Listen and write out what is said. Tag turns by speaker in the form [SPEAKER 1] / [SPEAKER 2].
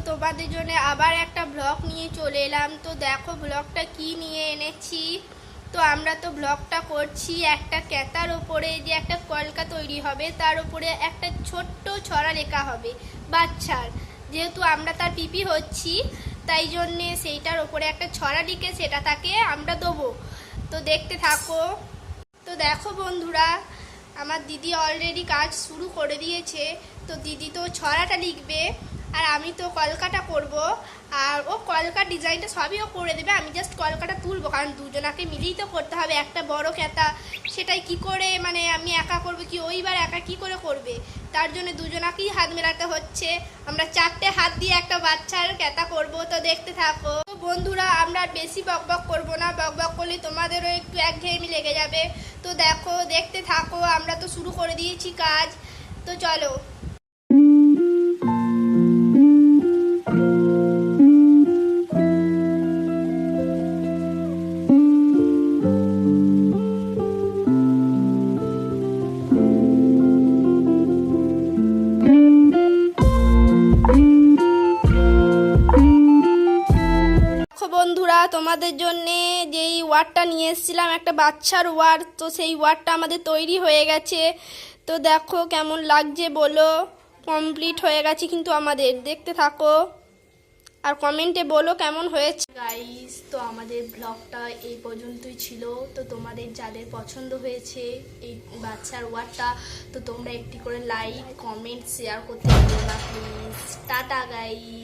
[SPEAKER 1] তোমাদের জন্য আবার একটা ব্লগ নিয়ে চলে এলাম। তো দেখো ব্লগটা কি নিয়ে এনেছি। তো আমরা তো ব্লগটা করছি একটা ক্যাতার ওপরে, যে একটা কলকা তৈরি হবে, তার উপরে একটা ছোট্ট ছড়া লেখা হবে বাচ্চার। যেহেতু আমরা তার পিপি হচ্ছি, তাই জন্যে সেইটার ওপরে একটা ছড়া লিখে সেটা তাকে আমরা দেবো। তো দেখতে থাকো। তো দেখো বন্ধুরা, আমার দিদি অলরেডি কাজ শুরু করে দিয়েছে। তো দিদি তো ছড়াটা লিখবে আর আমি তো কলকাটা করব। আর ও কলকার ডিজাইনটা সবই ও করে দেবে, আমি জাস্ট কলকাটা তুলবো, কারণ দুজনাকে মিলেই তো করতে হবে একটা বড় ক্যাতা। সেটাই কি করে, মানে আমি একা করবো কি, ওইবার একা কি করে করবে, তার জন্য দুজনাকেই হাত মেলাতে হচ্ছে। আমরা 4টে হাত দিয়ে একটা বাচ্চার ক্যাতা করব। তো দেখতে থাকো। তো বন্ধুরা, আমরা আর বেশি বকবক করব না, বকবক করলে তোমাদেরও একটু একঘেয়েমি লেগে যাবে। তো দেখো, দেখতে থাকো, আমরা তো শুরু করে দিয়েছি কাজ। তো চলো। বন্ধুরা, তোমাদের জন্য যেই ওয়ার্ডটা নিয়ে এসেছিলাম, একটা বাচ্চার ওয়ার্ড, তো সেই ওয়ার্ডটা আমাদের তৈরি হয়ে গেছে। তো দেখো কেমন লাগছে বলো। কমপ্লিট হয়ে গেছে কিন্তু আমাদের, দেখতে থাকো আর কমেন্টে বলো কেমন হয়েছে। গাইস, তো আমাদের ব্লগটা এই পর্যন্তই ছিল। তো তোমাদের যাদের পছন্দ হয়েছে এই বাচ্চার ওয়ার্ডটা, তো তোমরা একটি করে লাইক, কমেন্ট, শেয়ার করতে ভুলো না প্লিজ। Tata guys.